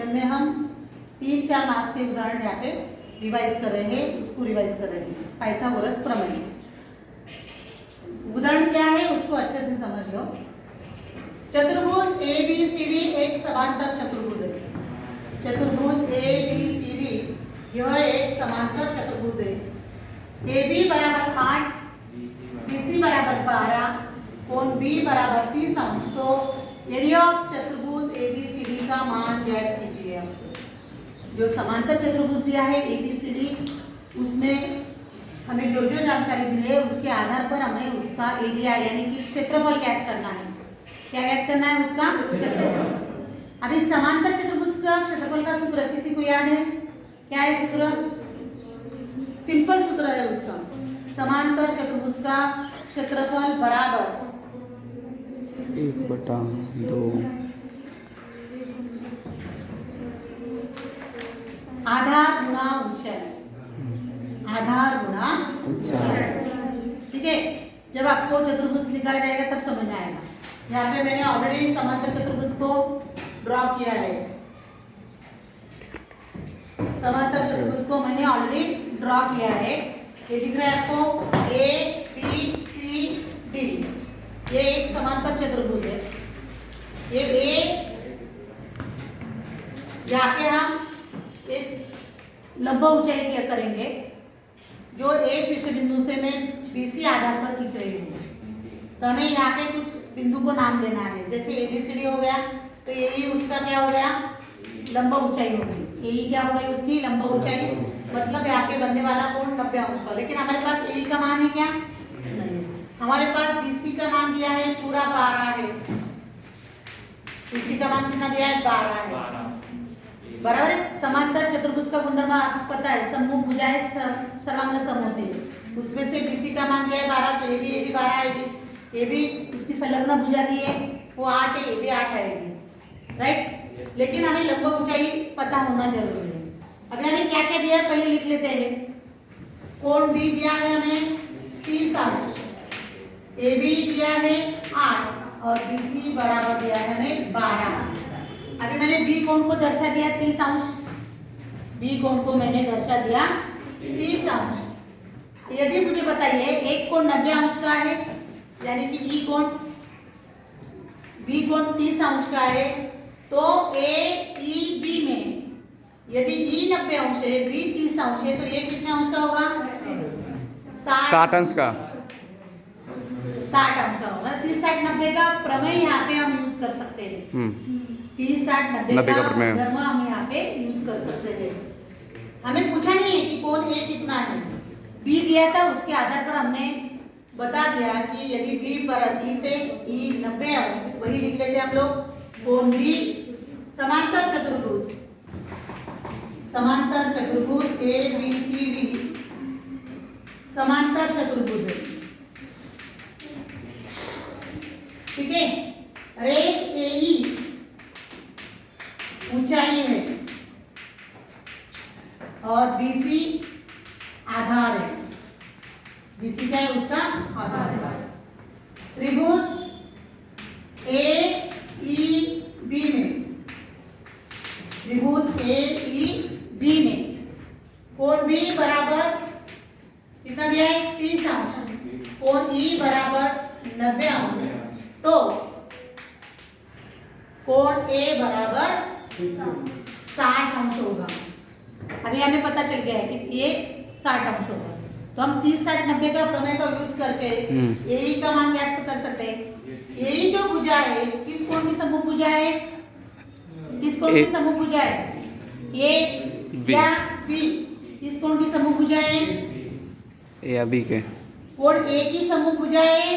जिनमें हम 3-4 मार्क्स के उदाहरण यहाँ पे रिवाइज कर रहे हैं, उसको रिवाइज कर रहे हैं। पाइथागोरस प्रमेय उदाहरण क्या है उसको अच्छे से समझ लो। चतुर्भुज ए बी सी डी एक समांतर चतुर्भुज है। चतुर्भुज ए बी सी डी यह एक समांतर चतुर्भुज है। ए बी बराबर 8, बी सी बराबर 12, कोण बी बराबर 30 अंश। तो एरिया ऑफ चतुर्भुज ए बी सी डी का मान ज्ञात कीजिए। जो समांतर चतुर्भुज दिया है ए बी सी डी, उसमें हमें जो जो जानकारी दी है उसके आधार पर हमें उसका एरिया यानी कि क्षेत्रफल ज्ञात करना है। क्या ज्ञात करना है? उसका क्षेत्रफल। अभी समांतर चतुर्भुज का क्षेत्रफल का सूत्र किसी को याद है? क्या है सूत्र? सिंपल सूत्र है उसका। समांतर चतुर्भुज का क्षेत्रफल बराबर 1/2 आधार गुणा ऊंचाई। आधार गुणा ऊंचाई, ठीक है। जब आपको चतुर्भुज निकाला जाएगा तब समझ में आएगा। यहाँ पे मैंने ऑलरेडी समांतर चतुर्भुज को ड्रॉ किया है। समांतर चतुर्भुज को मैंने ऑलरेडी ड्रॉ किया है। ये दिख रहा है आपको ए बी सी डी, ये एक समांतर चतुर्भुज है। ये ए, यहाँ पे हम एक लंब ऊंचाई क्या करेंगे, जो ए शीर्ष बिंदु से मैं बीसी आधार पर खींच रही हूँ। तो हमें यहाँ पे कुछ बिंदु को नाम देना है। जैसे ए बी सी डी हो गया तो यही उसका क्या हो गया? लंब ऊंचाई होगी। यही क्या हो गई? उसकी लंब ऊंचाई। मतलब यहाँ पे बनने वाला कोण 90 अंश का। लेकिन हमारे पास ए का मान है क्या? नहीं। हमारे पास बीसी का मान दिया है पूरा 12 है। बीसी का मान कितना दिया है? 12 है। बराबर है। समांतर चतुर्भुज का गुणधर्म आपको पता है, सम्मुख भुजाएं सर्वांग सम होती है। उसमें से बीसी का मान दिया है 12, तो ए भी 12 आएगी। ए भी उसकी संलग्न भुजा दी है वो 8 है, ए भी 8 आएगी, राइट। लेकिन हमें लंब ऊंचाई पता होना जरूरी है। अभी हमें क्या क्या दिया है पहले लिख लेते हैं। कोण बी दिया है हमें 30 अंश, ए बी दिया है 8 और बी सी बराबर दिया है हमें 12। अभी मैंने बी कोण को दर्शा दिया 30 अंश। बी कोण को मैंने दर्शा दिया 30 अंश। यदि मुझे बताइए एक कोण 90 अंश का है, यानी कि ई कोण, बी कोण 30 अंश का है, तो ए ई बी में यदि ई 90 अंश है, बी 30 अंश है, तो ये कितने अंश का होगा? 60 अंश का। 60 अंश का होगा। 30, 60, 90 का प्रमेय यहाँ पे हम यूज कर सकते हैं। 30, 60, 90 का धर्म हम यहाँ पे यूज कर सकते हैं। हमें पूछा नहीं है कि कोण ए कितना है, बी दिया था, उसके आधार पर हमने बता दिया कि यदि बी पर ई से ई 90 है, वही लिख लेते हम लोग। कोण बी समांतर चतुर्भुज, समांतर चतुर्भुज ए बी सी डी समांतर चतुर्भुज है, ठीक है। रेख ए ई ऊंचाई है और बीसी आधार है। बीसी क्या है? उसका आधार है। त्रिभुज ए ई बी में, त्रिभुज ए ई बी में कोण बी बराबर कितना दिया है? 30 अंश, कोण ई बराबर 90 अंश, तो कोण ए बराबर 60 अंश होगा। अभी हमें पता चल गया है कि ये 60 अंश होगा। तो हम 30, 60, 90 का प्रमेय का यूज करके ए का मान ज्ञात कर सकते हैं। ए जो भुजा है किस कोण की सम्मुख भुजा है? किस कोण की सम्मुख भुजा है? ए या बी? किस कोण की सम्मुख भुजा है? ए या बी के। कोण ए की सम्मुख भुजा है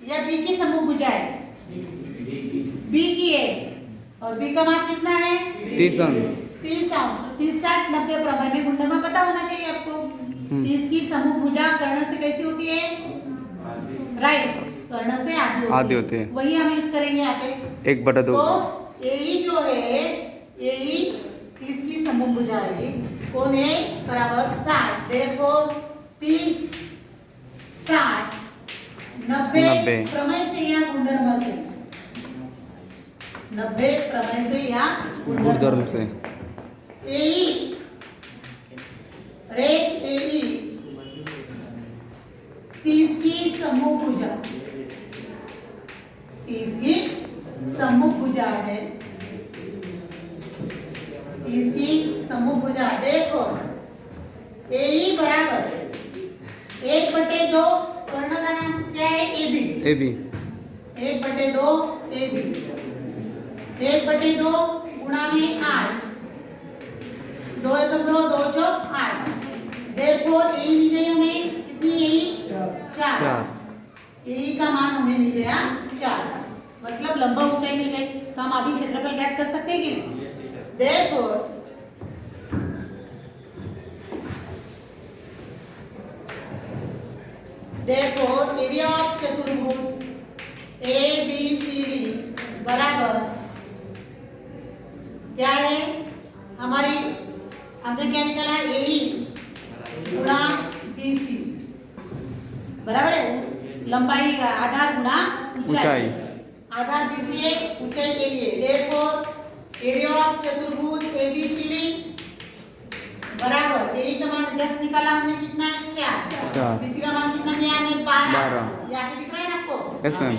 या बी की सम्मुख भुजा है? बी की है। और बी का मान कितना है? 30 अंश। 30 अंश। 30, 60, 90 प्रमेय में गुणधर्म पता होना चाहिए आपको। 30 की सम्मुख भुजा कर्ण से कैसी होती है? राइट, कर्ण से आधी होती है। वही हम यूज करेंगे यहाँ पे 1/2। तो ए जो है, ए 30 की सम्मुख भुजा है, कोण ए बराबर 60, देयरफॉर 30, 60, 90 प्रमेय से या गुणधर्म से 90 प्रमेय से या गुणधर्म से। एई रेख एई 30 की समूह भुजा, 30 की समूह भुजा है, 30 की समूह भुजा। देखो एई बराबर 1/2 कर्ण का नाम क्या है? AB। AB 1/2 AB 1/2 गुणा में 8, 2 एकम 2, 2 चौक 8। देखो यही मिल गई हमें कितनी? यही 4। यही का मान हमें मिल गया 4, मतलब लंबा ऊंचाई मिल गई। तो हम अभी क्षेत्रफल ज्ञात कर सकते हैं कि नहीं? देखो देखो एरिया ऑफ चतुर्भुज ABCD बराबर क्या है? हमारी हमने क्या निकाला? AE गुणा BC बराबर है। लंबाई आधार गुणा ऊंचाई। आधार BC है, ऊंचाई के लिए। देखो एरिया ऑफ चतुर्भुज ABCD बराबर AE का मान जस्ट निकाला हमने, कितना है? 4। BC का मान कितना दिया हमने? 12। यहाँ पे दिख रहा है ना आपको? Yes ma'am.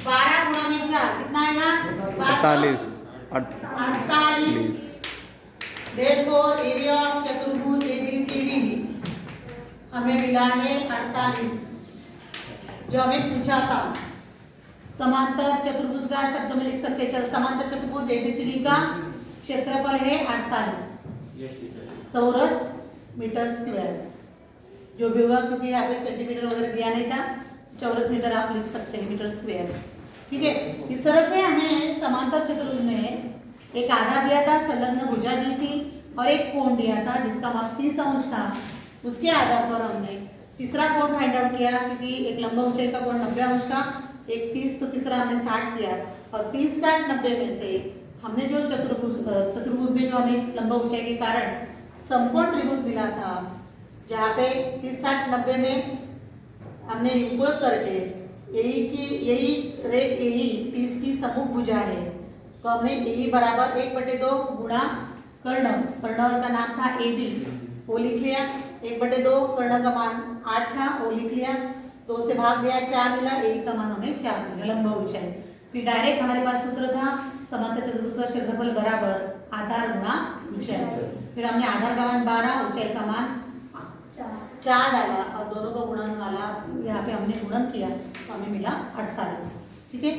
12 गुणा में 4 कितना आएगा? 48। देखो एरिया ऑफ चतुर्भुज ABCD हमें मिला है 48, जो हमें पूछा था। समांतर चतुर्भुज का शब्द में लिख सकते हैं। समांतर चतुर्भुज ABCD का क्षेत्रफल है 48 चौरस मीटर स्क्वायर, जो भी होगा, क्योंकि यहाँ पे सेंटीमीटर वगैरह दिया नहीं था। चौरस मीटर आप लिख सकते हैं, मीटर स्क्वायर। ठीक है, इस तरह से हमें समांतर चतुर्भुज में एक आधार दिया था, संलग्न भुजा दी थी और एक कोण दिया था जिसका माप 30 अंश था। उसके आधार पर हमने तीसरा कोण फाइंड आउट किया, क्योंकि एक लंबा ऊंचाई का कोण 90 अंश था, एक 30, तो तीसरा हमने 60 किया। और 30, 60, 90 में से हमने जो चतुर्भुज में जो हमें लंबा ऊंचाई के कारण समकोण त्रिभुज मिला था, जहाँ पे 30, 60, 90 में हमने उपयोग करके यही रेख यही 30 की समूह भुजा है, तो हमने यही बराबर 1/2 गुणा कर्ण का नाम था AB, वो लिख लिया। 1/2 कर्ण का मान 8 था, वो लिख लिया। 2 से भाग दिया, 4 मिला। यही का मान हमें 4 मिला, लंबा ऊंचाई। फिर डायरेक्ट हमारे पास सूत्र था समांतर चतुर्भुज का क्षेत्रफल बराबर आधार गुणा ऊंचाई। फिर हमने आधार का मान 12, ऊंचाई का मान 4 डाला और दोनों का गुणन वाला यहाँ पे हमने गुणन किया, तो हमें मिला 48। ठीक है।